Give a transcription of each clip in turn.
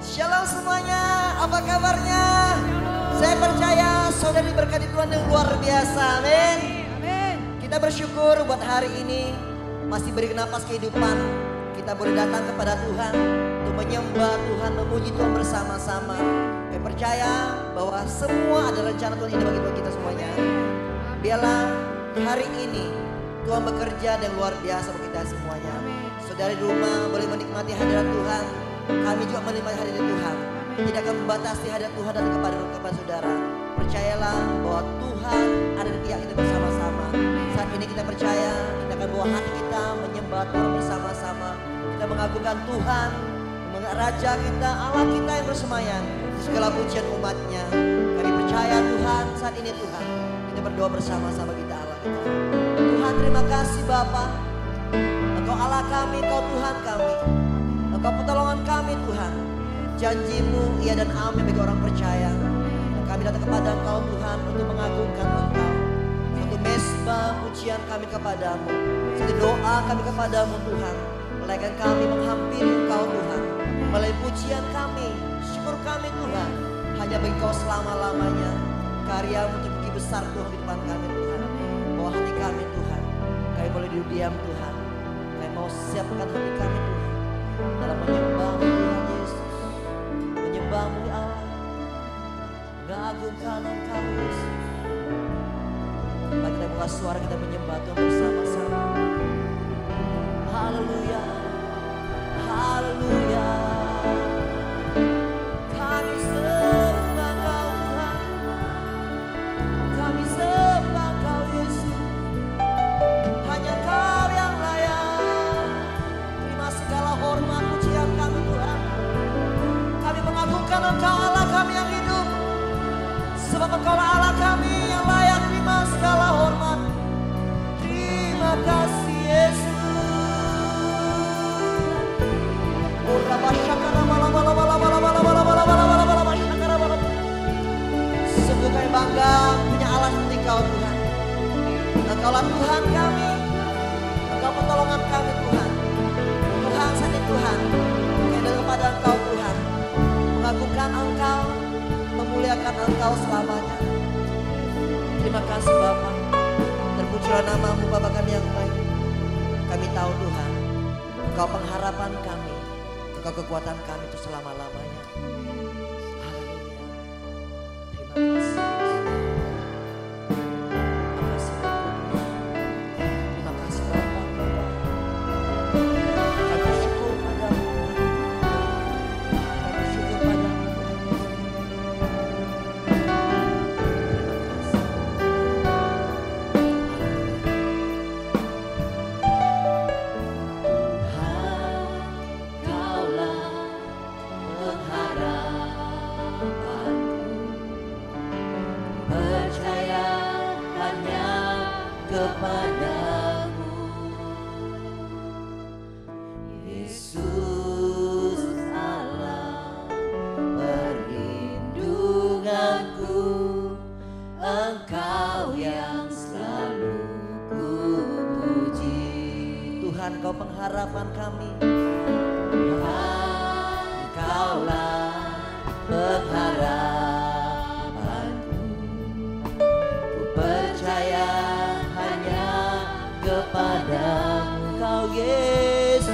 Shalom semuanya, apa kabarnya? Saya percaya saudari berkati Tuhan yang luar biasa, amin. Kita bersyukur buat hari ini masih beri napas kehidupan. Kita boleh datang kepada Tuhan untuk menyembah Tuhan, memuji Tuhan bersama-sama. Saya percaya bahwa semua ada rencana Tuhan indah bagi kita semuanya. Biarlah hari ini Tuhan bekerja dan luar biasa bagi kita semuanya. Saudari di rumah boleh menikmati hadirat Tuhan. Kami juga menikmati hadirat Tuhan. Tidak akan membatasi hadirat Tuhan dan kepada saudara. Percayalah bahwa Tuhan ada di pihak kita bersama-sama. Saat ini kita percaya, kita akan bawa hati kita menyembah Tuhan bersama-sama. Kita mengagungkan Tuhan, Raja kita, Allah kita yang bersemayam di segala pujian umatnya. Kami percaya Tuhan, saat ini Tuhan, kita berdoa bersama-sama kita Allah kita. Tuhan terima kasih Bapa. Engkau Allah kami, Engkau Tuhan kami. Engkau pertolongan kami Tuhan. Janjimu iya dan amin bagi orang percaya. Dan kami datang kepada Engkau Tuhan untuk mengagungkan Engkau. Satu mesbah pujian kami kepadamu. Satu doa kami kepadamu Tuhan. Melainkan kami menghampiri Engkau Tuhan. Melalui pujian kami, syukur kami Tuhan. Hanya bagi Engkau selama-lamanya. Karyamu terbukti besar Tuhan di depan kami Tuhan. Bawa hati kami Tuhan. Kami boleh duduk diam Tuhan. Kami mau siapkan hati kami Tuhan. Dalam menyembahmu Tuhan Yesus. Menyembahmu ya Allah. Mengagungkan Engkau Yesus. Mari kita buka suara kita menyembah Tuhan bersama-sama. Haleluya. Haleluya. Kami sembah Engkau Tuhan. Kami sembah Engkau Yesus. Hanya Kau yang layak. Terima segala hormat pujian kami Tuhan. Kami mengagungkan Engkau Allah kami yang hidup. Sebab Engkau Allah kami yang layak terima segala hormat. Terima kasih Yesus. Sungguh kami bangga punya Allah seperti Kau Tuhan. Engkaulah Tuhan kami. Engkau pertolongan kami Tuhan. Tuhan saat Tuhan. Kami datang kepada Engkau Tuhan. Mengagungkan Engkau. Memuliakan Engkau selamanya. Terima kasih Bapa. Terpujilah nama-Mu Bapa kami yang baik. Kami tahu Tuhan, Engkau pengharapan kami. Engkau kekuatan kami itu selama-lamanya. Haleluya. Terima kasih. Terima kasih Bapa. Terima kasih Bapa. Kami bersyukur padamu Tuhan. Kami bersyukur padamu Tuhan Yesus. Engkau pengharapan kami. Engkaulah pengharapanku. Ku percaya hanya kepadamu. Engkau Yesus,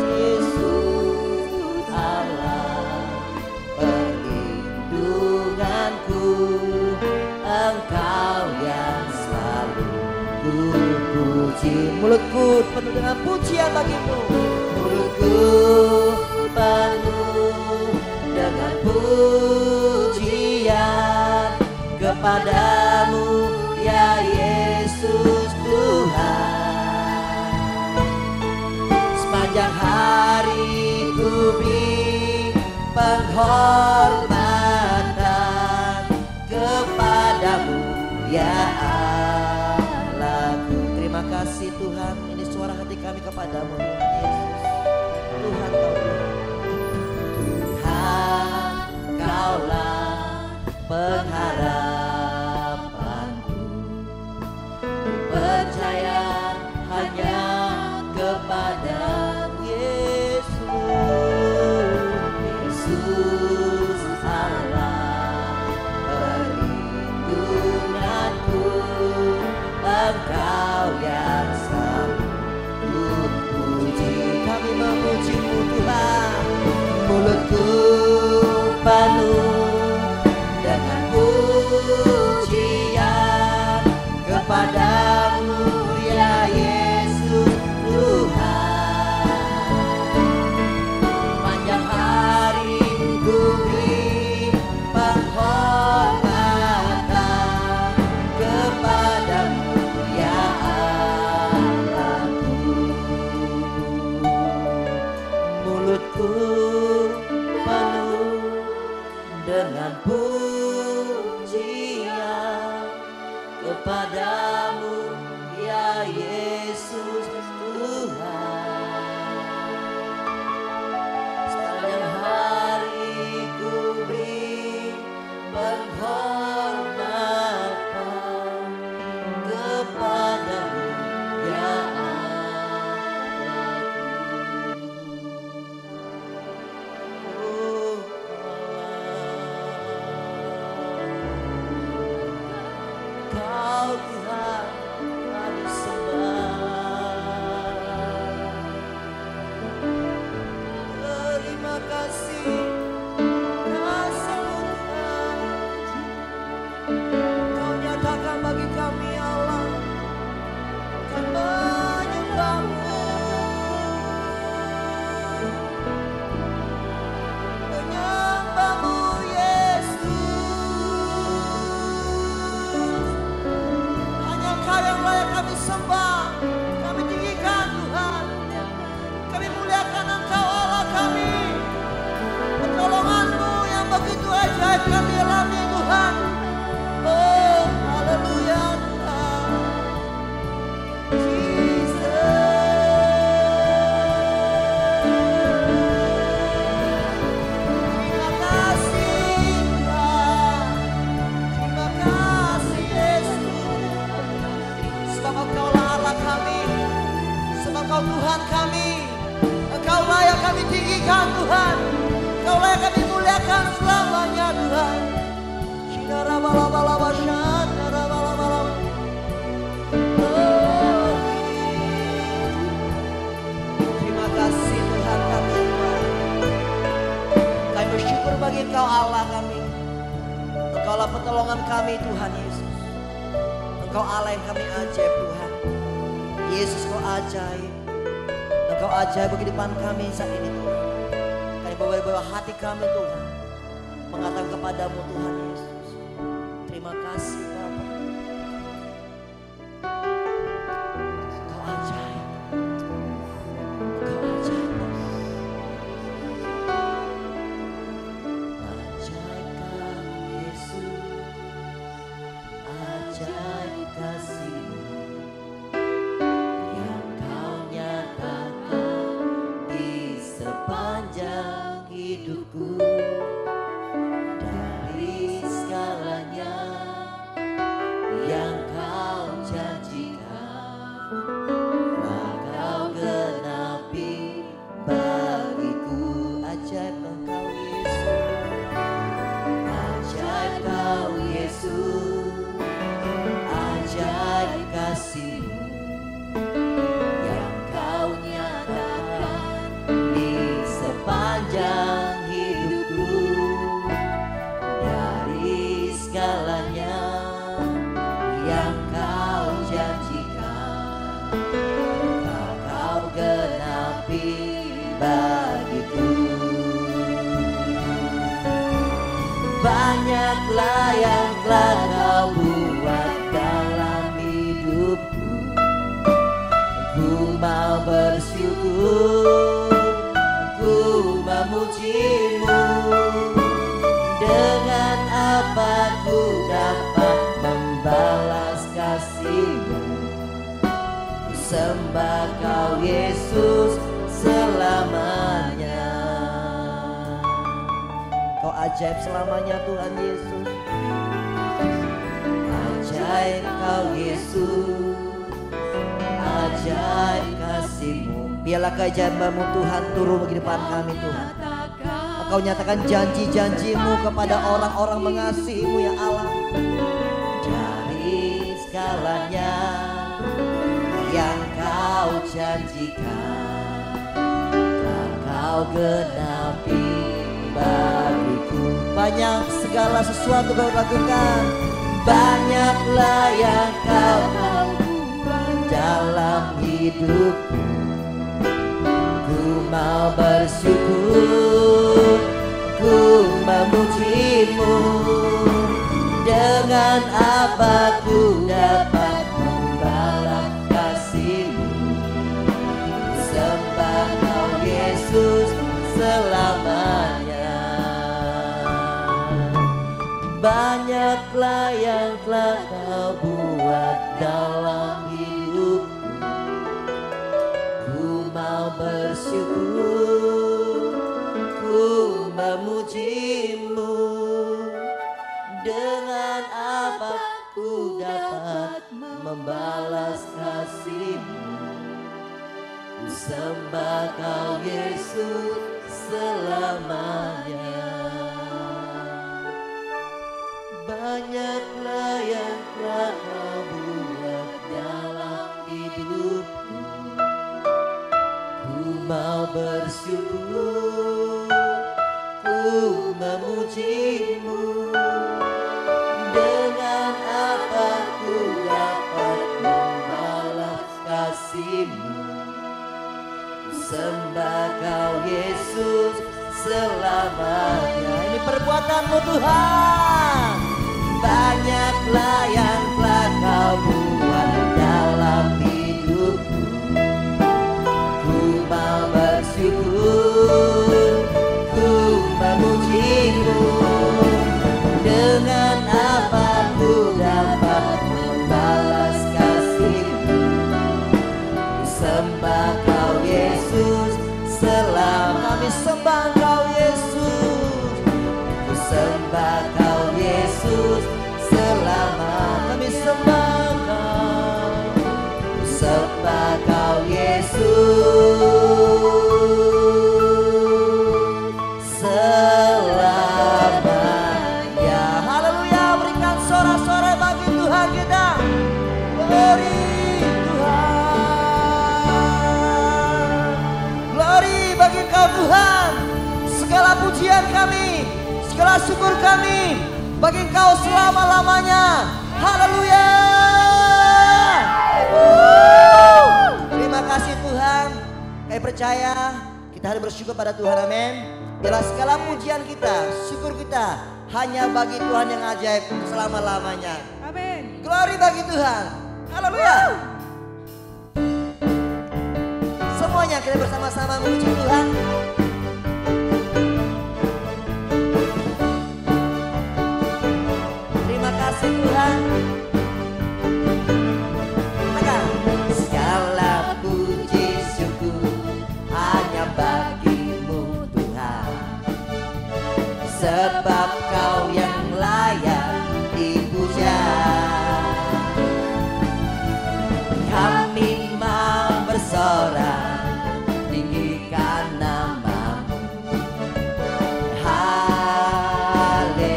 Yesus Allah perlindunganku. Engkau yang selalu ku puji. Mulutku penuh dengan pujian bagimu. Mulutku penuh dengan pujian kepadamu ya Yesus Tuhan. Sepanjang hari ku beri penghormatan kepadamu ya Terima kasih Tuhan, ini suara hati kami kepadamu Tuhan Yesus. Tuhan Kaulah pengharapanku. Ku percaya hanya kepadamu Yesus. mulutku penuh dengan pujian kepadamu ya Yesus Tuhan. Sepanjang hari ku beri penghormatan kepadamu ya Kau Tuhan kami sembah. Terima kasih kasih-Mu Tuhan. Kau nyatakan bagi kami Allah akan menyembah-Mu, menyembah-Mu yang layak kami sembah, kami tinggikan Tuhan, kami muliakan Engkau Allah kami. Pertolongan-Mu yang begitu ajaib kami alami Tuhan. Oh haleluya Tuhan, terima kasih Tuhan, terima kasih Yesus. Sebab Engkaulah Allah kami, sebab Engkau Tuhan kami, Engkau layak kami tinggikan Tuhan, Engkau layak kami muliakan selamanya Tuhan. Terima kasih Tuhan kami Tuhan. Kami bersyukur bagi Engkau Allah kami, Engkaulah pertolongan kami Tuhan Yesus. Engkau Allah yang kami ajaib Tuhan. Yesus Engkau ajaib. Engkau ajaib bagi depan kami saat ini Tuhan. Kami bawa hati kami Tuhan, mengatakan kepadamu Tuhan Yesus. Terima kasih Bapa. Engkau ajaib. Engkau ajaib Bapa. Ajaib Kau Yesus. Ajaib kasih-Mu yang Kau nyatakan di sepanjang hidupku. Dari segalanya yang Kau janjikan telah Kau genapi bagiku. Ajaib Engkau Yesus, ajaib Kau Yesus, ajaib kasih-Mu yang Kau nyatakan di sepanjang hidupku. Dari segalanya yang Kau janjikan telah Kau genapi bagiku. Banyaklah yang telah Kau buat dalam hidupku. Ku mau bersyukur, ku memuji-Mu. Dengan apa ku dapat membalas kasih-Mu? Ku sembah Kau Yesus selamanya. Kau ajaib selamanya Tuhan Yesus. Ajaib Kau Yesus, ajaib kasih-Mu. Biarlah keajaiban-Mu Tuhan turun bagi depan kami Tuhan. Engkau nyatakan janji-janji-Mu kepada orang-orang mengasihi-Mu ya Allah. Dari segalanya yang Kau janjikan telah Kau genapi bagiku. Banyak segala sesuatu Kau lakukan, banyaklah yang Kau buat dalam hidupku. Ku mau bersyukur, ku memuji-Mu. Dengan apa ku dapat membalas kasih-Mu? Sembah Kau Yesus selamanya. Banyaklah yang telah kau buat dalam hidupku, ku mau bersyukur, ku memujimu. Dengan apa ku dapat membalas kasih-Mu? Ku sembah Kau Yesus selamanya. Banyaklah yang telah Kau buat dalam hidupku, ku mau bersyukur, ku memuji-Mu. Dengan apa ku dapat membalas kasih-Mu? Ku sembah Kau Yesus selamanya. Ini perbuatan-Mu Tuhan. Banyaklah yang telah Kau buat dalam hidupku, ku mau bersyukur, ku memuji-Mu. Dengan apa ku dapat membalas kasih-Mu? Ku sembah Kau Yesus selama. Kami sembah Kau Yesus, ku sembah Kau Yesus selama. Kami sembah Kau, ku sembah Kau Yesus selamanya. Haleluya, berikan sorak-sorai bagi Tuhan kita. Glory Tuhan, glory bagi Kau Tuhan. Segala pujian kami, segala syukur kami bagi Kau selama-lamanya. Haleluya. Terima kasih Tuhan. Kami percaya kita harus bersyukur pada Tuhan, amin. Bila segala pujian kita, syukur kita hanya bagi Tuhan yang ajaib selama-lamanya. Amin. Glory bagi Tuhan. Haleluya. Semuanya kita bersama-sama memuji Tuhan. Terima kasih Tuhan. Segala puji syukur hanya bagi-Mu Tuhan, sebab Kau yang layak dipuja. Kami mau bersorak tinggikan nama-Mu. Haleluya.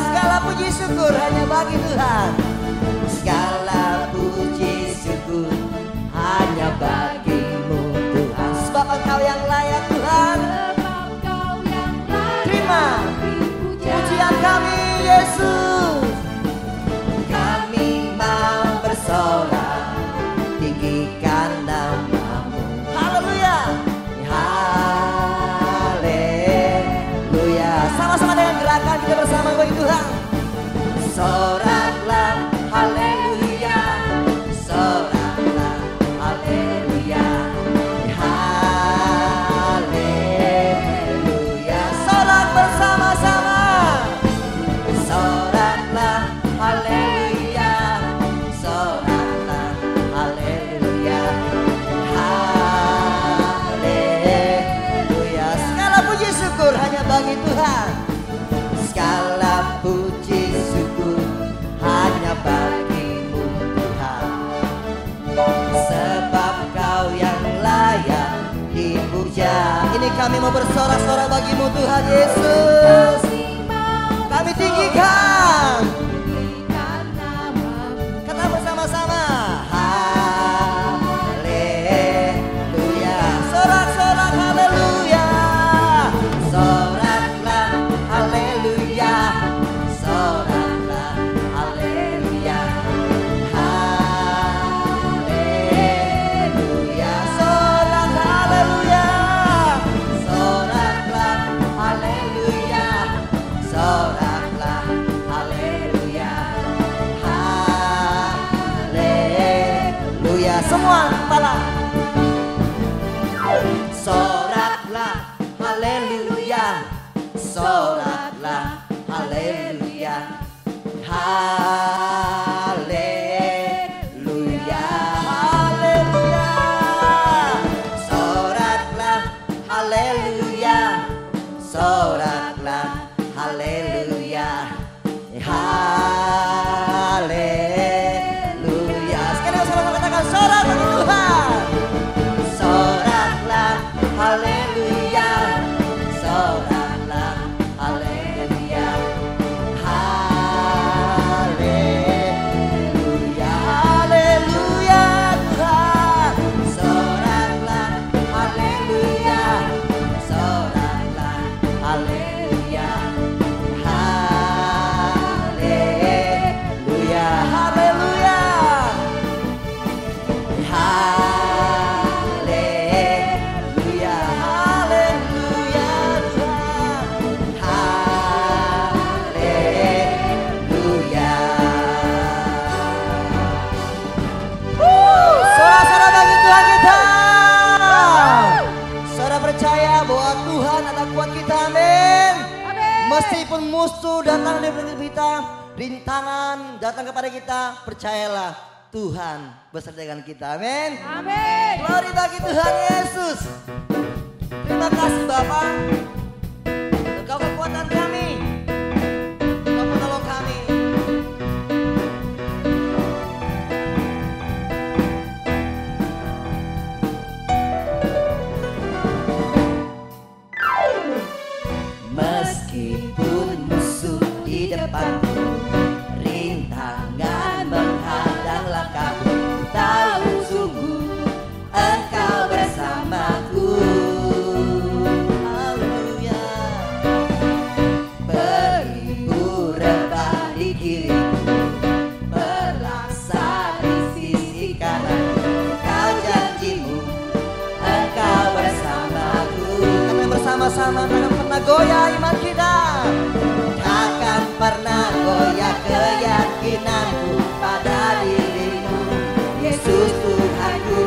Segala puji syukur hanya bagi Tuhan. Segala puji syukur hanya bagi-Mu Tuhan, sebab Engkau yang layak Tuhan. Terima pujian kami Yesus. Kami mau bersorak tinggikan nama-Mu. Haleluya. Haleluya. Sama-sama dengan gerakan kita bersama bagi Tuhan. Soraklah haleluya, soraklah haleluya, haleluya. Sorak bersama-sama. Soraklah haleluya, soraklah haleluya, haleluya. Segala puji syukur hanya bagi Tuhan. Segala puji syukur hanya bagi-Mu Tuhan, sebab Kau yang layak dipuja. Ini kami mau bersorak-sorak bagi-Mu Tuhan Yesus. Kami tinggikan, kata bersama-sama. Haleluya. Sorak-sorak haleluya. Soraklah haleluya, soraklah haleluya, haleluya. Sorak haleluya, soraklah haleluya, soraklah haleluya, haleluya. Semua kepala. Sorak soraklah, haleluya, soraklah, haleluya, haleluya, haleluya, soraklah, haleluya, soraklah, haleluya, haleluya. Sekali sama-sama katakan sorak bagi Tuhan. Soraklah, haleluya, soraklah, haleluya, haleluya, haleluya Tuhan. Soraklah, haleluya, soraklah, haleluya, haleluya, haleluya, haleluya, haleluya Tuhan, haleluya. Sorak-sorak bagi Tuhan kita. Saudara percaya bahwa Tuhan adalah kuat kita, amin. Meskipun musuh datang dari kita, rintangan datang kepada kita, percayalah Tuhan beserta dengan kita, amin. Amin. Glory bagi Tuhan Yesus. Terima kasih Bapa, Engkau kekuatan kami, Engkau penolong kami. Meskipun musuh di depanku, rintangan menghadang langkahku, tahu sungguh Engkau bersamaku. Haleluya. Beribu rebah di kiriku, berlaksa di sisi kanan. Kau janjimu, Engkau bersamaku. Kata bersama-sama, takkan pernah goyah iman kita. Takkan pernah goyah keyakinanku pada dirimu, Yesus Tuhanku.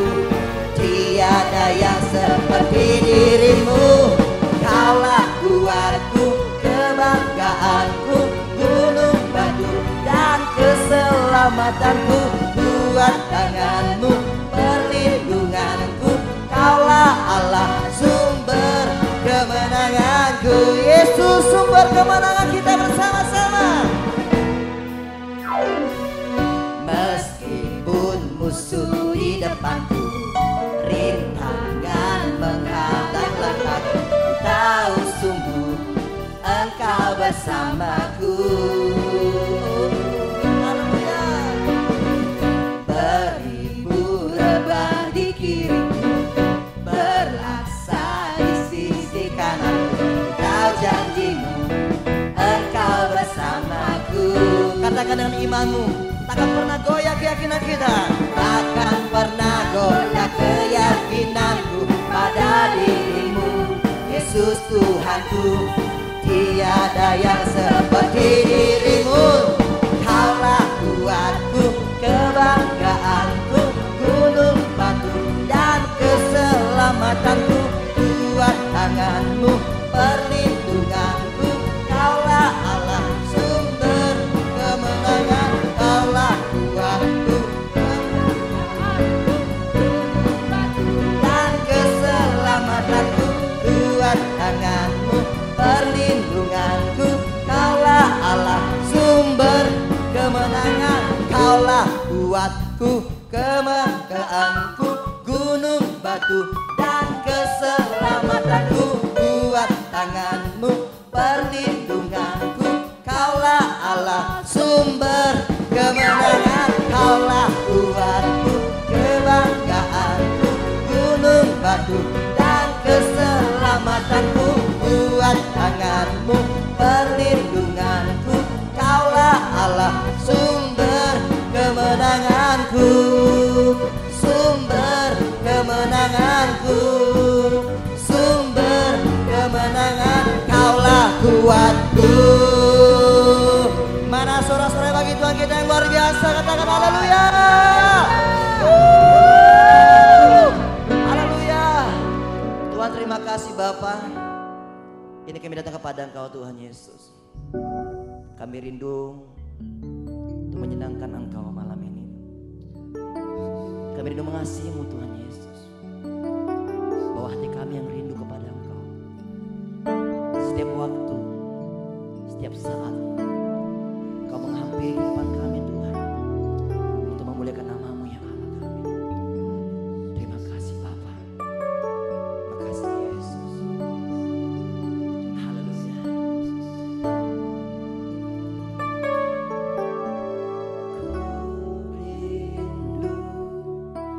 Tiada yang seperti dirimu. Kaulah kuatku, kebanggaanku, gunung batu dan keselamatanku. Kuat tanganmu, perlindunganku. Kaulah Allah, sumber kemenanganku. Yesus sumber kemenangan kita bersama-sama. Meskipun musuh di depanku, rintangan menghadang langkahku, tahu sungguh Engkau bersamaku. Haleluya. Beribu rebah di kiriku, berlaksa di sisi kananku. Kau janjimu, Engkau bersamaku. Katakan dengan imanmu, takkan pernah goyah keyakinan kita. Takkan pernah goyah keyakinanku pada dirimu, Yesus Tuhanku. Tiada yang seperti dirimu. Kaulah kuatku, kebanggaanku, gunung batu dan keselamatanku. Kuat tanganmu, perlindunganku. Kaulah Allah, sumber kemenangan. Kaulah kuatku, dan keselamatanku. Kuat tanganmu, perlindunganku. Kaulah Allah, sumber kemenangan. Kaulah kuatku, kebanggaanku, gunung batu dan keselamatanku. Kuat tanganmu, perlindunganku. Kaulah Allah, sumber kemenangan. Kaulah kuatku, kebanggaanku, gunung batu dan keselamatanku. Kuat tanganmu, perlindunganku. Kaulah Allah, sumber kemenanganku. Sumber kemenanganku, sumber kemenangan. Kaulah kuatku. Mana sorak-sorai bagi Tuhan kita yang luar biasa. Katakan haleluya. Haleluya. Tuhan terima Terima kasih Bapa. Ini kami datang kepada Engkau Tuhan Yesus. Kami rindu untuk menyenangkan Engkau malam ini. Kami rindu mengasihi-Mu Tuhan Yesus. Bahwa hati kami yang rindu kepada Engkau. Setiap waktu, setiap saat Engkau menghampiri kehidupan kami Tuhan. Untuk memuliakan nama-Mu ya Allah kami. Terima kasih Bapa. Terima kasih Yesus. Haleluya.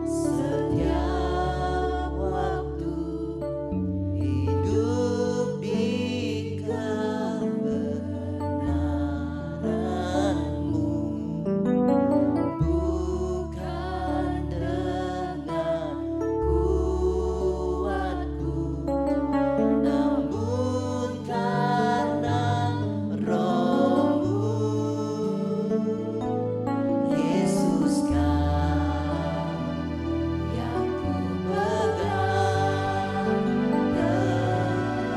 Setiap waktu hidup di kebenaran-Mu, bukan dengan kuatku, namun karena Roh-Mu. Yesus Kau yang ku pegang.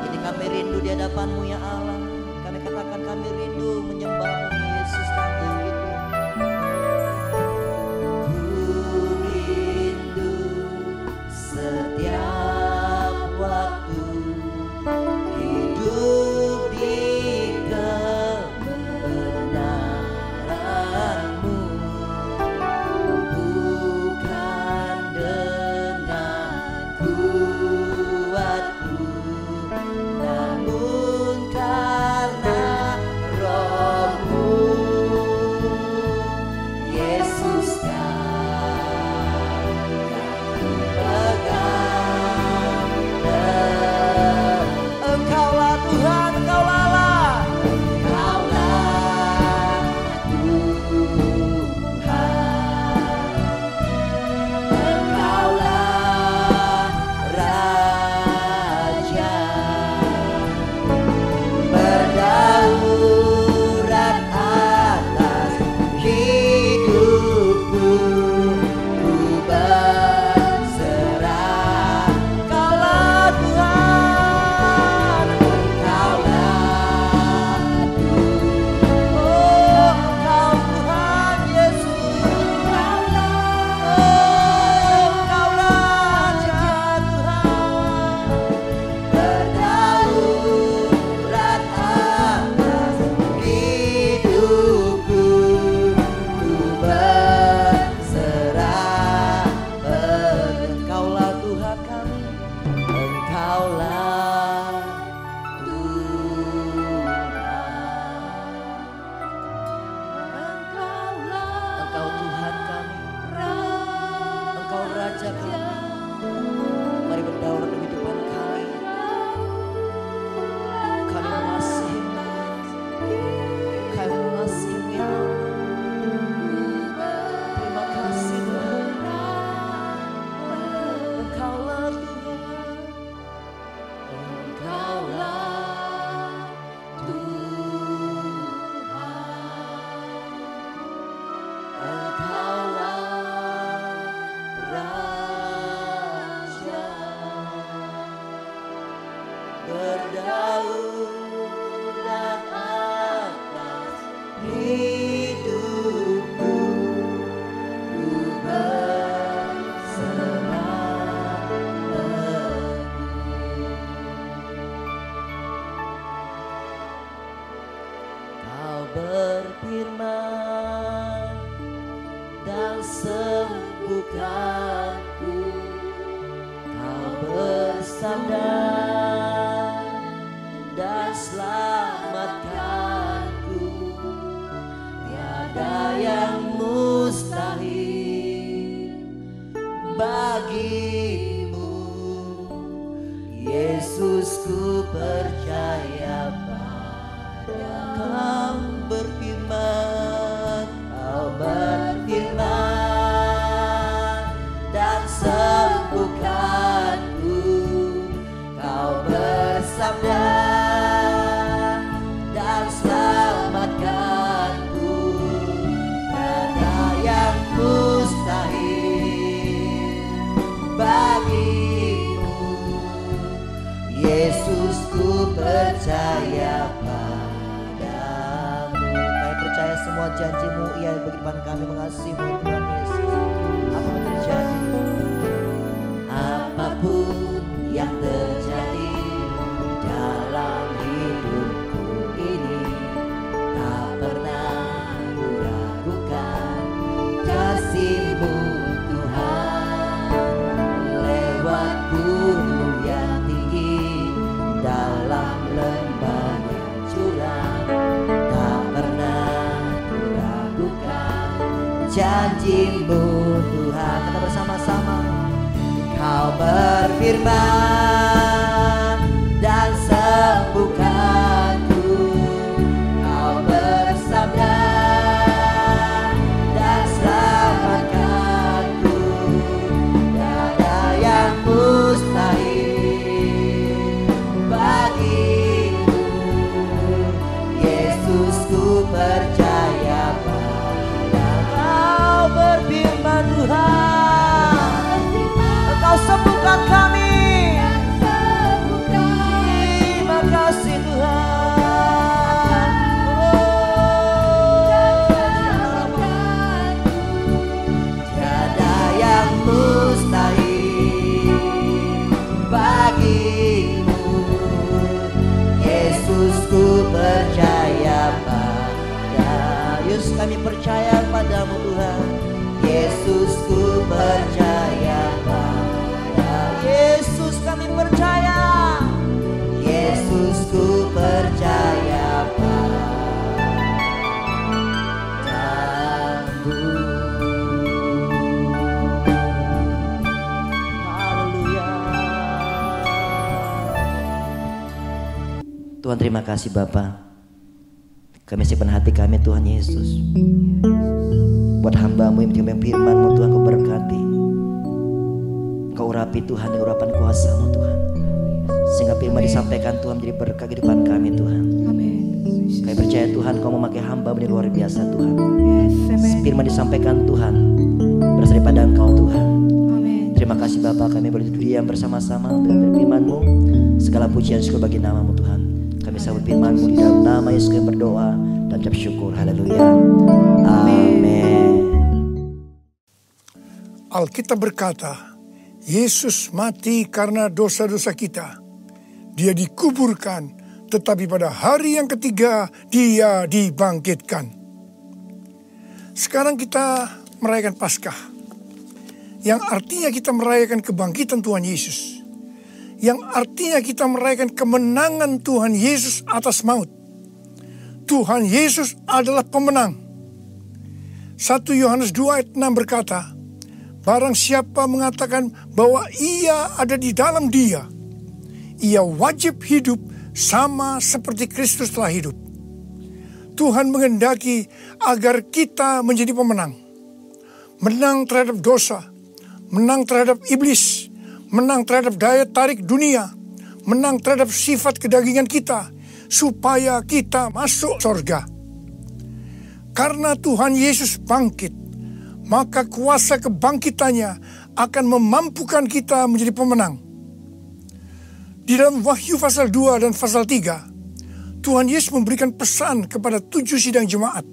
Ini kami rindu di hadapan-Mu ya Allah. Kami katakan kami rindu menyembah-Mu Yesus kami yang hidup. Ku rindu setiap waktu hidup di kebenaran-Mu, bukan dengan kuatku, namun karena Roh-Mu. Yesus Kau yang ku pegang. Engkaulah Tuhan, Engkaulah Allah. Engkaulah Tuhan. Engkaulah Raja. Berdaulat atas hidupku, ku berserah. Engkaulah Tuhan, Engkaulah Tuhan. Oh, Engkau Tuhan Yesus. Engkaulah Raja Tuhan. Berdaulat atas hidupku, ku berserah. Engkaulah Tuhan kami. Engkaulah Tuhan. Engkau Tuhan kami. Engkau Raja kami. Mari berdaulat di kehidupan kami. Kami mengasihi-Mu. Kami mengasihi-Mu ya Allah. Terima kasih Tuhan. Engkaulah Tuhan. Engkaulah Tuhan. Engkaulah Raja. Berdaulat atas hidupku, ku berserah penuh. Kau berfirman dan sembuhkanku. Kau bersabda dan selamatkanku. Tiada yang mustahil bagimu. Yesus, ku percaya pada Kau berfirman. Kau berfirman dan sembuhkanku. Kau bersabda dan selamatkanku. Tiada yang mustahil bagimu. Yesus ku percaya padamu. Kami percaya semua janji-Mu ya bagi depan kami, mengasihi-Mu Tuhan Yesus. Apapun terjadi, apapun yang terjadi dalam hidupku ini, tak pernah ku ragukan kasih-Mu Tuhan. Lewat gunung yang tinggi, dalam lembah yang curam, tak pernah ku ragukan janji-Mu Tuhan. Kita bersama-sama. Kau berfirman dan sembuhkanku, Kau bersabda dan selamatkanku. Tiada yang mustahil bagimu. Yesus ku percaya padamu. Kau berfirman Tuhan, Kau sembuhkan kami. Terima kasih Tuhan. Tiada yang mustahil bagimu. Yesus ku percaya pada. Yesus kami percaya padamu Tuhan. Yesus ku percaya pada. Yesus kami percaya. Yesus ku percaya padamu. Haleluya. Tuhan terima kasih Bapa. Kami simpan hati kami Tuhan Yesus. Buat hamba-Mu yang mendengar firman-Mu Tuhan, Kau berkati. Kau urapi Tuhan dengan urapan kuasa-Mu Tuhan, sehingga firman disampaikan Tuhan menjadi berkat kehidupan kami Tuhan. Kami percaya Tuhan Kau memakai hamba menjadi luar biasa Tuhan. Firman disampaikan Tuhan berasal daripada Engkau Tuhan. Terima kasih Bapa, kami boleh diam bersama-sama dengan firman-Mu. Segala pujian syukur bagi nama-Mu Tuhan. Kami sambut firman-Mu di dalam nama Yesus kami berdoa dan ucap syukur. Haleluya. Amin. Alkitab berkata, Yesus mati karena dosa-dosa kita. Dia dikuburkan, tetapi pada hari yang ketiga Dia dibangkitkan. Sekarang kita merayakan Paskah, yang artinya kita merayakan kebangkitan Tuhan Yesus, yang artinya kita merayakan kemenangan Tuhan Yesus atas maut. Tuhan Yesus adalah pemenang. 1 Yohanes 2 ayat 6 berkata, barang siapa mengatakan bahwa ia ada di dalam Dia, ia wajib hidup sama seperti Kristus telah hidup. Tuhan menghendaki agar kita menjadi pemenang. Menang terhadap dosa, menang terhadap iblis, menang terhadap daya tarik dunia, menang terhadap sifat kedagingan kita, supaya kita masuk surga. Karena Tuhan Yesus bangkit, maka kuasa kebangkitannya akan memampukan kita menjadi pemenang. Di dalam Wahyu pasal 2 dan pasal 3, Tuhan Yesus memberikan pesan kepada 7 sidang jemaat.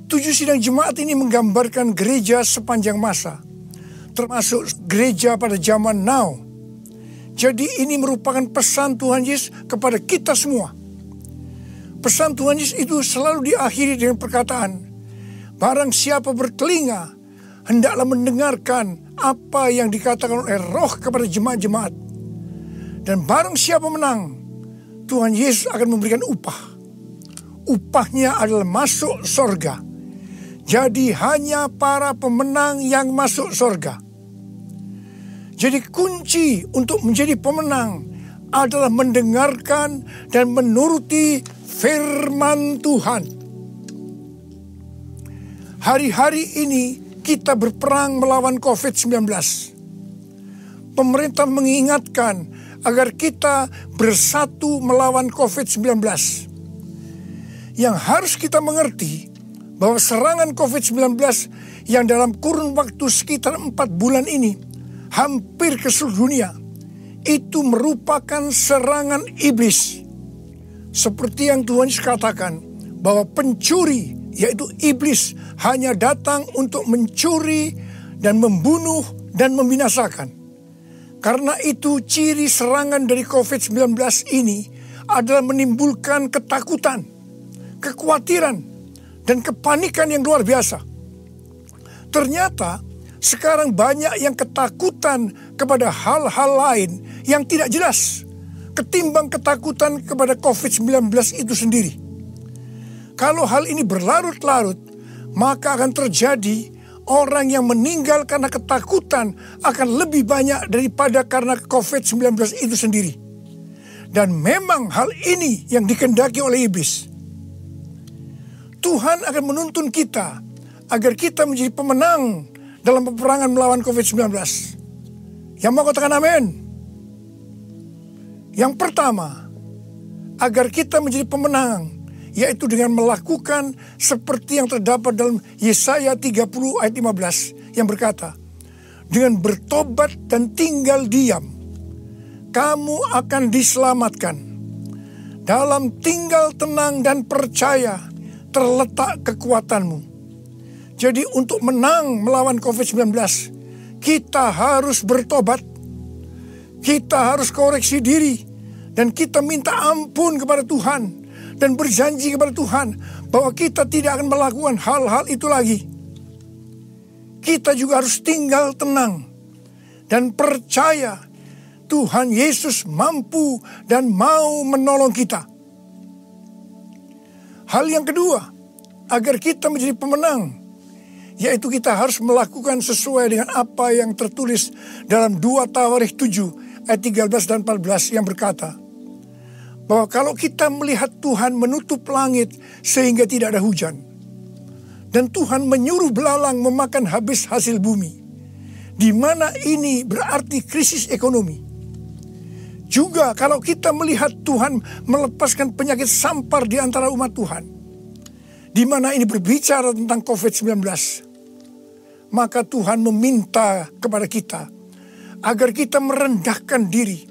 7 sidang jemaat ini menggambarkan gereja sepanjang masa, termasuk gereja pada zaman now. Jadi ini merupakan pesan Tuhan Yesus kepada kita semua. Pesan Tuhan Yesus itu selalu diakhiri dengan perkataan, barang siapa bertelinga, hendaklah mendengarkan apa yang dikatakan oleh Roh kepada jemaat-jemaat. Dan barang siapa menang, Tuhan Yesus akan memberikan upah. Upahnya adalah masuk surga. Jadi hanya para pemenang yang masuk surga. Jadi kunci untuk menjadi pemenang adalah mendengarkan dan menuruti firman Tuhan. Hari-hari ini kita berperang melawan COVID-19. Pemerintah mengingatkan agar kita bersatu melawan COVID-19. Yang harus kita mengerti bahwa serangan COVID-19 yang dalam kurun waktu sekitar 4 bulan ini hampir ke seluruh dunia, itu merupakan serangan iblis. Seperti yang Tuhan Yesus katakan, bahwa pencuri, yaitu iblis, hanya datang untuk mencuri dan membunuh dan membinasakan. Karena itu ciri serangan dari COVID-19 ini adalah menimbulkan ketakutan, kekhawatiran, dan kepanikan yang luar biasa. Ternyata sekarang banyak yang ketakutan kepada hal-hal lain yang tidak jelas ketimbang ketakutan kepada COVID-19 itu sendiri. Kalau hal ini berlarut-larut, maka akan terjadi orang yang meninggal karena ketakutan akan lebih banyak daripada karena COVID-19 itu sendiri. Dan memang hal ini yang dikehendaki oleh iblis. Tuhan akan menuntun kita agar kita menjadi pemenang dalam peperangan melawan COVID-19. Yang mau katakan amin? Yang pertama, agar kita menjadi pemenang, yaitu dengan melakukan seperti yang terdapat dalam Yesaya 30 ayat 15 yang berkata, dengan bertobat dan tinggal diam, kamu akan diselamatkan. Dalam tinggal tenang dan percaya terletak kekuatanmu. Jadi untuk menang melawan COVID-19, kita harus bertobat. Kita harus koreksi diri. Dan kita minta ampun kepada Tuhan. Dan berjanji kepada Tuhan bahwa kita tidak akan melakukan hal-hal itu lagi. Kita juga harus tinggal tenang. Dan percaya Tuhan Yesus mampu dan mau menolong kita. Hal yang kedua, agar kita menjadi pemenang, yaitu kita harus melakukan sesuai dengan apa yang tertulis dalam 2 Tawarikh 7 ayat 13 dan 14 yang berkata, bahwa kalau kita melihat Tuhan menutup langit sehingga tidak ada hujan, dan Tuhan menyuruh belalang memakan habis hasil bumi, di mana ini berarti krisis ekonomi. Juga kalau kita melihat Tuhan melepaskan penyakit sampar di antara umat Tuhan, di mana ini berbicara tentang COVID-19, maka Tuhan meminta kepada kita agar kita merendahkan diri,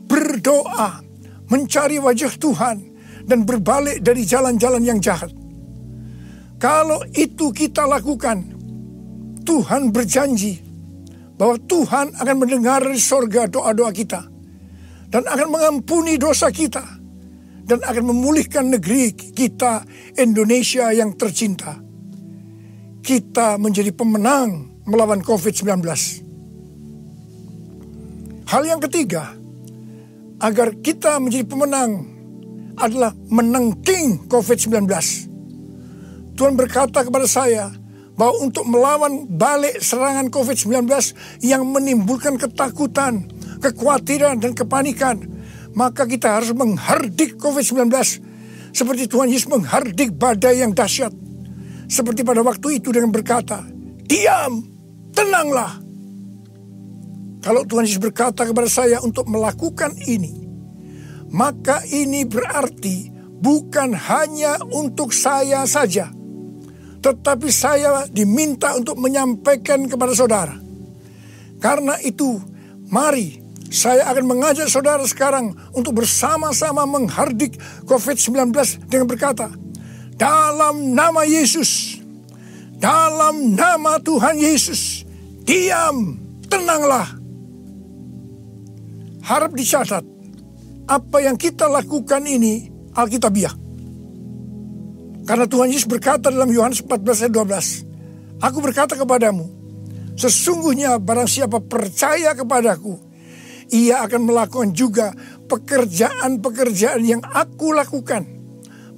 berdoa, mencari wajah Tuhan, dan berbalik dari jalan-jalan yang jahat. Kalau itu kita lakukan, Tuhan berjanji bahwa Tuhan akan mendengar dari sorga doa-doa kita, dan akan mengampuni dosa kita, dan akan memulihkan negeri kita Indonesia yang tercinta. Kita menjadi pemenang melawan COVID-19. Hal yang ketiga, agar kita menjadi pemenang adalah menangking COVID-19. Tuhan berkata kepada saya bahwa untuk melawan balik serangan COVID-19 yang menimbulkan ketakutan, kekhawatiran, dan kepanikan, maka kita harus menghardik COVID-19 seperti Tuhan Yesus menghardik badai yang dahsyat. Seperti pada waktu itu dengan berkata, diam, tenanglah. Kalau Tuhan Yesus berkata kepada saya untuk melakukan ini, maka ini berarti bukan hanya untuk saya saja, tetapi saya diminta untuk menyampaikan kepada saudara. Karena itu, mari saya akan mengajak saudara sekarang untuk bersama-sama menghardik COVID-19 dengan berkata, dalam nama Yesus, dalam nama Tuhan Yesus, diam, tenanglah. Harap dicatat, apa yang kita lakukan ini Alkitabiah. Karena Tuhan Yesus berkata dalam Yohanes 14 ayat 12, aku berkata kepadamu, sesungguhnya barang siapa percaya kepadaku, ia akan melakukan juga pekerjaan-pekerjaan yang aku lakukan.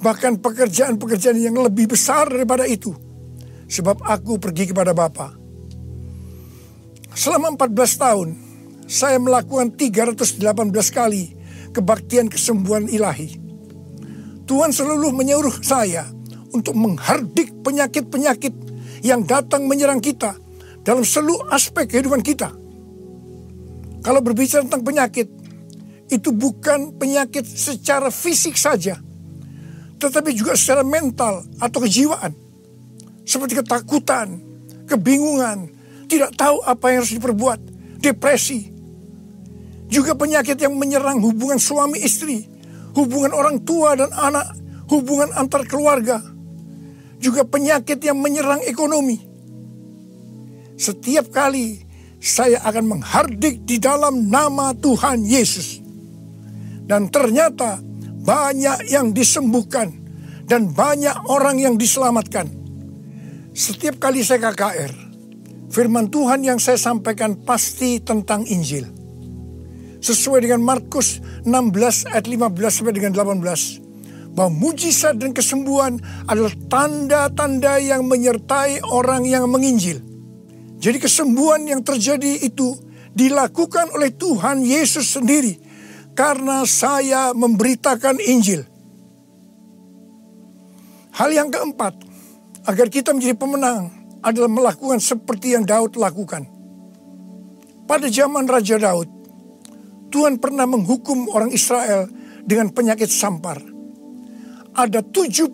Bahkan pekerjaan-pekerjaan yang lebih besar daripada itu. Sebab aku pergi kepada Bapa. Selama 14 tahun, saya melakukan 318 kali kebaktian kesembuhan ilahi. Tuhan selalu menyuruh saya untuk menghardik penyakit-penyakit yang datang menyerang kita dalam seluruh aspek kehidupan kita. Kalau berbicara tentang penyakit, itu bukan penyakit secara fisik saja, tetapi juga secara mental atau kejiwaan. Seperti ketakutan, kebingungan, tidak tahu apa yang harus diperbuat, depresi. Juga penyakit yang menyerang hubungan suami istri, hubungan orang tua dan anak, hubungan antar keluarga. Juga penyakit yang menyerang ekonomi. Setiap kali saya akan menghardik di dalam nama Tuhan Yesus. Dan ternyata banyak yang disembuhkan dan banyak orang yang diselamatkan. Setiap kali saya KKR, firman Tuhan yang saya sampaikan pasti tentang Injil. Sesuai dengan Markus 16 ayat 15 sampai dengan 18. Bahwa mujizat dan kesembuhan adalah tanda-tanda yang menyertai orang yang menginjil. Jadi kesembuhan yang terjadi itu dilakukan oleh Tuhan Yesus sendiri. Karena saya memberitakan Injil. Hal yang keempat, agar kita menjadi pemenang adalah melakukan seperti yang Daud lakukan. Pada zaman Raja Daud, Tuhan pernah menghukum orang Israel dengan penyakit sampar. Ada 70.000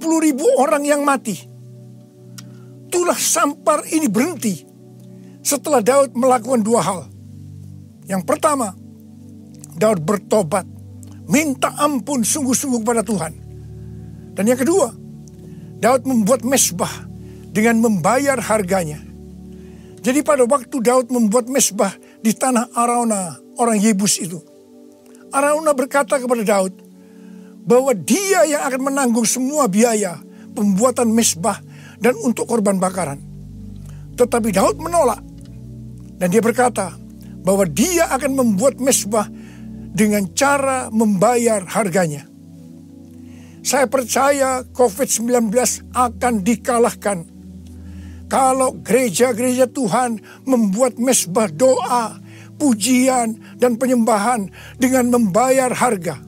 orang yang mati. Itulah sampar ini berhenti setelah Daud melakukan dua hal. Yang pertama, Daud bertobat, minta ampun sungguh-sungguh kepada Tuhan. Dan yang kedua, Daud membuat mezbah dengan membayar harganya. Jadi pada waktu Daud membuat mezbah di tanah Araunah, orang Yebus itu, Araunah berkata kepada Daud bahwa dia yang akan menanggung semua biaya pembuatan mezbah dan untuk korban bakaran. Tetapi Daud menolak. Dan dia berkata bahwa dia akan membuat mezbah dengan cara membayar harganya. Saya percaya COVID-19 akan dikalahkan kalau gereja-gereja Tuhan membuat mezbah doa, pujian, dan penyembahan dengan membayar harga.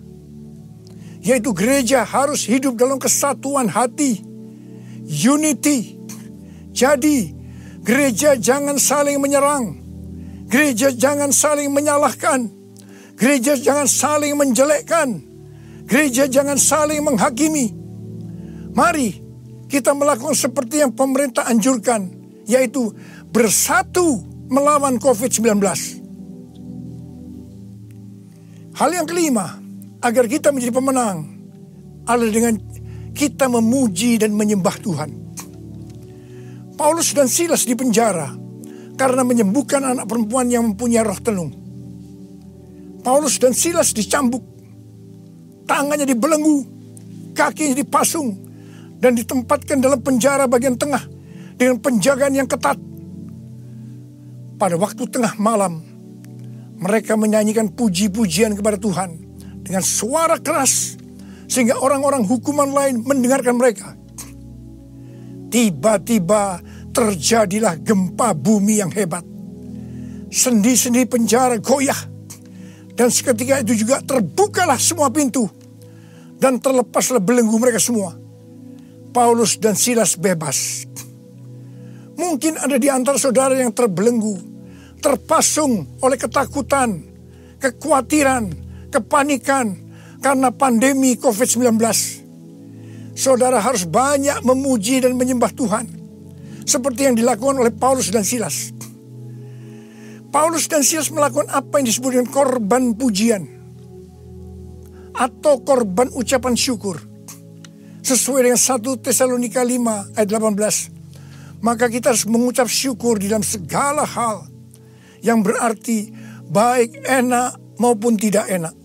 Yaitu gereja harus hidup dalam kesatuan hati, unity. Jadi gereja jangan saling menyerang, gereja jangan saling menyalahkan, gereja jangan saling menjelekkan, gereja jangan saling menghakimi. Mari kita melakukan seperti yang pemerintah anjurkan, yaitu bersatu melawan COVID-19. Hal yang kelima, agar kita menjadi pemenang, adalah dengan kita memuji dan menyembah Tuhan. Paulus dan Silas di penjara karena menyembuhkan anak perempuan yang mempunyai roh tenung. Paulus dan Silas dicambuk, tangannya dibelenggu, kakinya dipasung, dan ditempatkan dalam penjara bagian tengah dengan penjagaan yang ketat. Pada waktu tengah malam, mereka menyanyikan puji-pujian kepada Tuhan dengan suara keras sehingga orang-orang hukuman lain mendengarkan mereka. Tiba-tiba terjadilah gempa bumi yang hebat. Sendi-sendi penjara goyah. Dan seketika itu juga terbukalah semua pintu. Dan terlepaslah belenggu mereka semua. Paulus dan Silas bebas. Mungkin ada di antara saudara yang terbelenggu, terpasung oleh ketakutan, kekhawatiran, kepanikan karena pandemi COVID-19. Saudara harus banyak memuji dan menyembah Tuhan, seperti yang dilakukan oleh Paulus dan Silas. Paulus dan Silas melakukan apa yang disebut dengan korban pujian atau korban ucapan syukur. Sesuai dengan 1 Tesalonika 5 ayat 18. Maka kita harus mengucap syukur di dalam segala hal, yang berarti baik enak maupun tidak enak.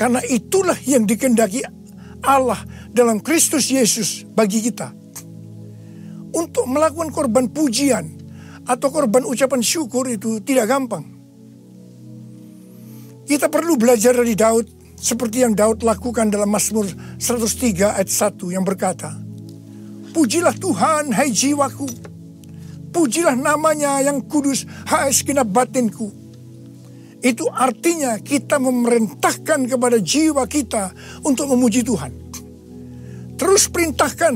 Karena itulah yang dikehendaki Allah dalam Kristus Yesus bagi kita. Untuk melakukan korban pujian atau korban ucapan syukur itu tidak gampang. Kita perlu belajar dari Daud, seperti yang Daud lakukan dalam Mazmur 103 ayat 1 yang berkata, "Pujilah Tuhan, hai jiwaku. Pujilah namanya yang kudus, hai segenap batinku." Itu artinya kita memerintahkan kepada jiwa kita untuk memuji Tuhan. Terus perintahkan,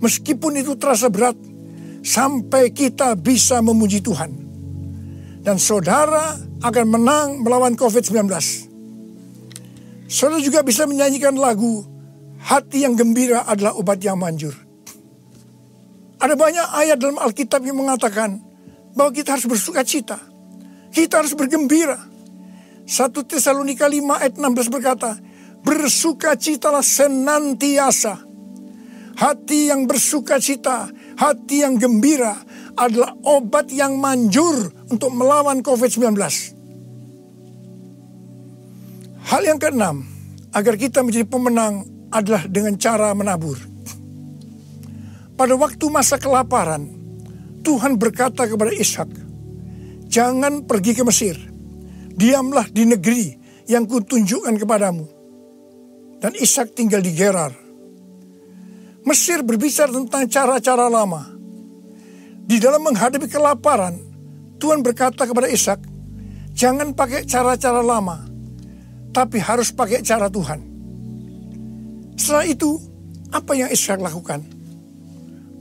meskipun itu terasa berat, sampai kita bisa memuji Tuhan. Dan saudara akan menang melawan COVID-19. Saudara juga bisa menyanyikan lagu, "Hati yang gembira adalah obat yang manjur." Ada banyak ayat dalam Alkitab yang mengatakan bahwa kita harus bersuka cita. Kita harus bergembira. 1 Tesalonika 5 ayat 16 berkata, bersukacitalah senantiasa. Hati yang bersukacita, hati yang gembira adalah obat yang manjur untuk melawan COVID-19. Hal yang keenam, agar kita menjadi pemenang adalah dengan cara menabur. Pada waktu masa kelaparan, Tuhan berkata kepada Ishak, jangan pergi ke Mesir, diamlah di negeri yang kutunjukkan kepadamu. Dan Ishak tinggal di Gerar. Mesir berbicara tentang cara-cara lama. Di dalam menghadapi kelaparan, Tuhan berkata kepada Ishak, jangan pakai cara-cara lama, tapi harus pakai cara Tuhan. Setelah itu, apa yang Ishak lakukan?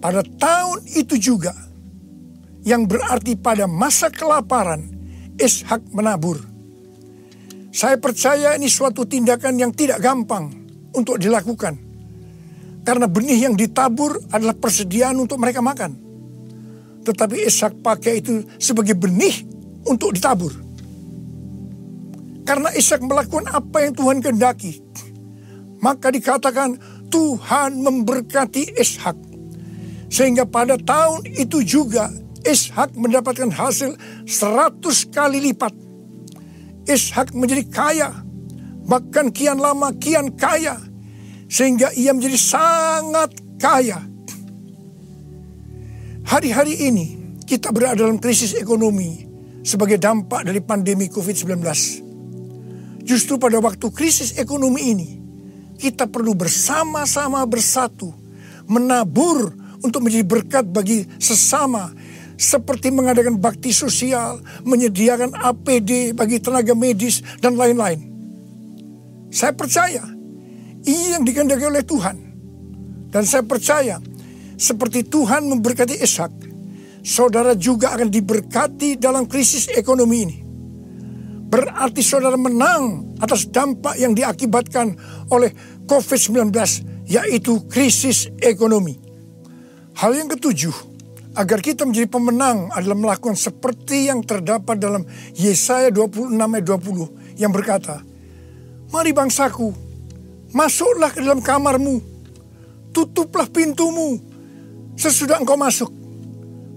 Pada tahun itu juga, yang berarti pada masa kelaparan, Ishak menabur. Saya percaya ini suatu tindakan yang tidak gampang untuk dilakukan. Karena benih yang ditabur adalah persediaan untuk mereka makan. Tetapi Ishak pakai itu sebagai benih untuk ditabur. Karena Ishak melakukan apa yang Tuhan kehendaki, maka dikatakan Tuhan memberkati Ishak. Sehingga pada tahun itu juga Ishak mendapatkan hasil 100 kali lipat. Ishak menjadi kaya, bahkan kian lama kian kaya, sehingga ia menjadi sangat kaya. Hari-hari ini kita berada dalam krisis ekonomi sebagai dampak dari pandemi COVID-19. Justru pada waktu krisis ekonomi ini, kita perlu bersama-sama bersatu, menabur untuk menjadi berkat bagi sesama, seperti mengadakan bakti sosial, menyediakan APD bagi tenaga medis, dan lain-lain. Saya percaya ini yang dikehendaki oleh Tuhan. Dan saya percaya seperti Tuhan memberkati Ishak, saudara juga akan diberkati dalam krisis ekonomi ini. Berarti saudara menang atas dampak yang diakibatkan oleh COVID-19, yaitu krisis ekonomi. Hal yang ketujuh, agar kita menjadi pemenang adalah melakukan seperti yang terdapat dalam Yesaya 26 ayat 20 yang berkata, mari bangsaku, masuklah ke dalam kamarmu, tutuplah pintumu sesudah engkau masuk.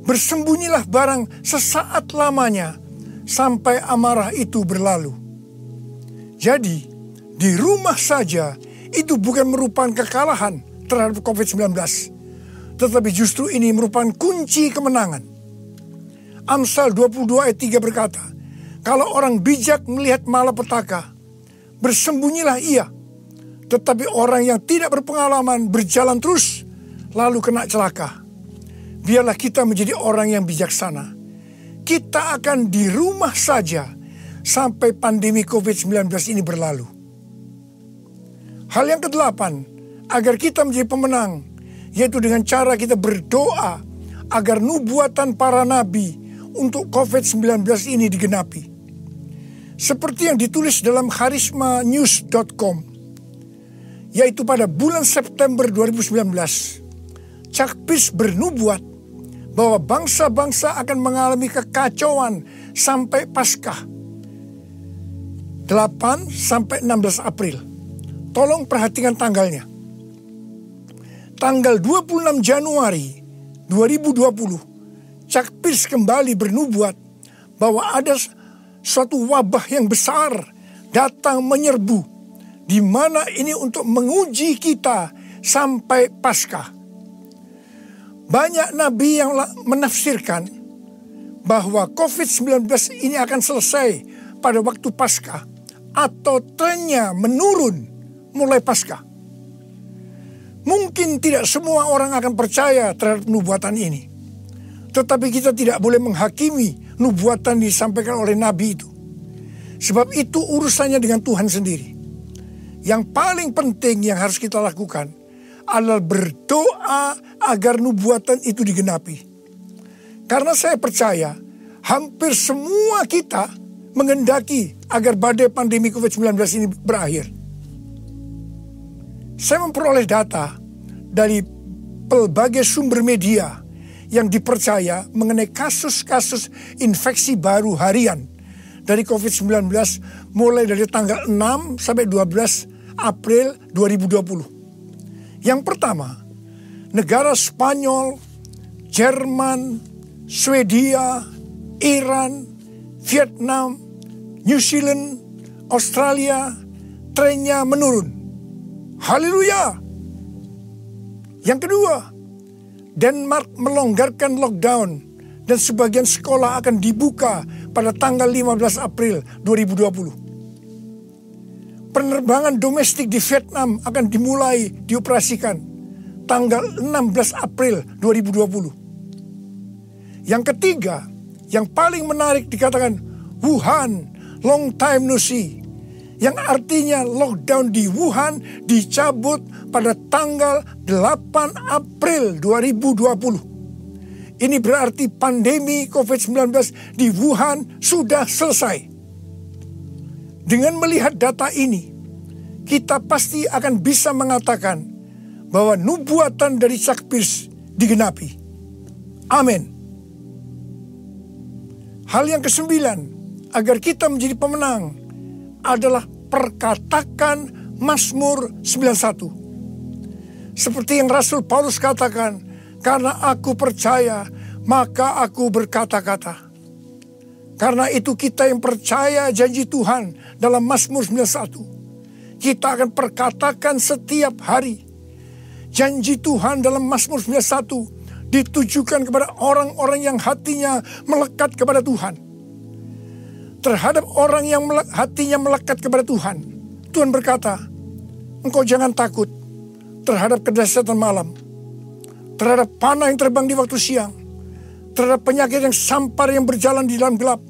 Bersembunyilah barang sesaat lamanya sampai amarah itu berlalu. Jadi, di rumah saja itu bukan merupakan kekalahan terhadap COVID-19. Tetapi justru ini merupakan kunci kemenangan. Amsal 22 ayat 3 berkata, kalau orang bijak melihat malapetaka, bersembunyilah ia. Tetapi orang yang tidak berpengalaman berjalan terus, lalu kena celaka. Biarlah kita menjadi orang yang bijaksana. Kita akan di rumah saja sampai pandemi COVID-19 ini berlalu. Hal yang kedelapan, agar kita menjadi pemenang, yaitu dengan cara kita berdoa agar nubuatan para nabi untuk COVID-19 ini digenapi. Seperti yang ditulis dalam charismanews.com, yaitu pada bulan September 2019, Chuck Pierce bernubuat bahwa bangsa-bangsa akan mengalami kekacauan sampai Paskah 8 sampai 16 April. Tolong perhatikan tanggalnya. Tanggal 26 Januari 2020, Chuck Pierce kembali bernubuat bahwa ada suatu wabah yang besar datang menyerbu, di mana ini untuk menguji kita sampai Paskah. Banyak nabi yang menafsirkan bahwa COVID-19 ini akan selesai pada waktu Paskah atau trennya menurun mulai Paskah. Mungkin tidak semua orang akan percaya terhadap nubuatan ini. Tetapi kita tidak boleh menghakimi nubuatan disampaikan oleh nabi itu. Sebab itu urusannya dengan Tuhan sendiri. Yang paling penting yang harus kita lakukan adalah berdoa agar nubuatan itu digenapi. Karena saya percaya hampir semua kita menghendaki agar badai pandemi COVID-19 ini berakhir. Saya memperoleh data dari pelbagai sumber media yang dipercaya mengenai kasus-kasus infeksi baru harian dari COVID-19 mulai dari tanggal 6 sampai 12 April 2020. Yang pertama, negara Spanyol, Jerman, Swedia, Iran, Vietnam, New Zealand, Australia, trennya menurun. Haleluya. Yang kedua, Denmark melonggarkan lockdown dan sebagian sekolah akan dibuka pada tanggal 15 April 2020. Penerbangan domestik di Vietnam akan dimulai dioperasikan tanggal 16 April 2020. Yang ketiga, yang paling menarik dikatakan Wuhan, long time no see. Yang artinya lockdown di Wuhan dicabut pada tanggal 8 April 2020. Ini berarti pandemi COVID-19 di Wuhan sudah selesai. Dengan melihat data ini, kita pasti akan bisa mengatakan bahwa nubuatan dari Chuck Pierce digenapi. Amin. Hal yang kesembilan, agar kita menjadi pemenang, adalah perkatakan Mazmur 91. Seperti yang Rasul Paulus katakan, karena aku percaya, maka aku berkata-kata. Karena itu kita yang percaya janji Tuhan dalam Mazmur 91, kita akan perkatakan setiap hari. Janji Tuhan dalam Mazmur 91 ditujukan kepada orang-orang yang hatinya melekat kepada Tuhan. Terhadap orang yang hatinya melekat kepada Tuhan, Tuhan berkata, engkau jangan takut terhadap kedahsyatan malam, terhadap panah yang terbang di waktu siang, terhadap penyakit yang sampar yang berjalan di dalam gelap,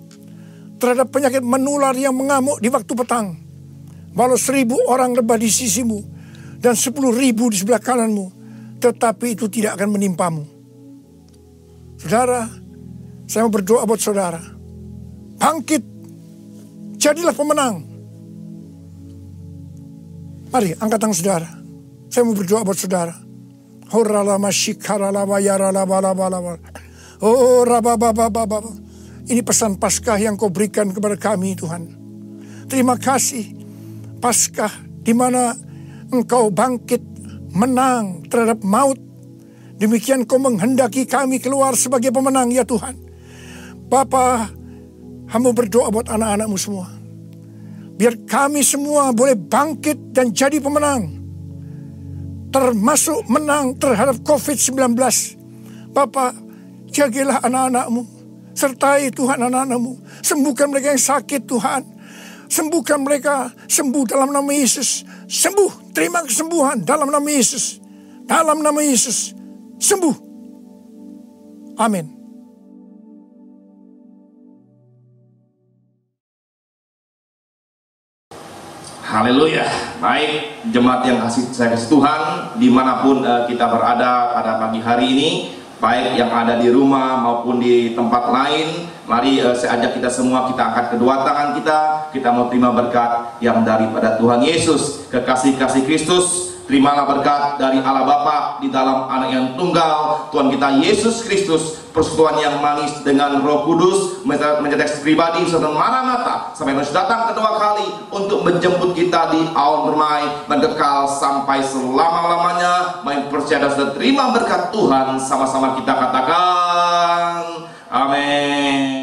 terhadap penyakit menular yang mengamuk di waktu petang. Walau 1000 orang rebah di sisimu dan 10.000 di sebelah kananmu, tetapi itu tidak akan menimpamu. Saudara, saya mau berdoa buat saudara. Bangkit, jadilah pemenang. Mari angkat tangan saudara. Saya mau berdoa buat saudara. Oh, ini pesan Paskah yang kau berikan kepada kami, Tuhan. Terima kasih, Paskah di mana engkau bangkit menang terhadap maut. Demikian kau menghendaki kami keluar sebagai pemenang, ya Tuhan. Bapa, hamba berdoa buat anak-anakmu semua. Biar kami semua boleh bangkit dan jadi pemenang. Termasuk menang terhadap COVID-19. Bapa, jagalah anak-anakmu. Sertai Tuhan anak-anakmu. Sembuhkan mereka yang sakit, Tuhan. Sembuhkan mereka. Sembuh dalam nama Yesus. Sembuh. Terima kesembuhan dalam nama Yesus. Dalam nama Yesus. Sembuh. Amin. Haleluya. Baik, jemaat yang saya kasih Tuhan, dimanapun kita berada pada pagi hari ini, baik yang ada di rumah maupun di tempat lain, mari saya ajak kita semua, kita angkat kedua tangan kita mau terima berkat yang daripada Tuhan Yesus. Kekasih-kasih Kristus, terimalah berkat dari Allah Bapa di dalam Anak yang tunggal Tuhan kita Yesus Kristus, persekutuan yang manis dengan Roh Kudus menjadi pribadi serta Maranatha sampai Yesus datang kedua kali untuk menjemput kita di awan permai dan kekal sampai selama-lamanya. Mari percaya dan sudah terima berkat Tuhan, sama-sama kita katakan amin.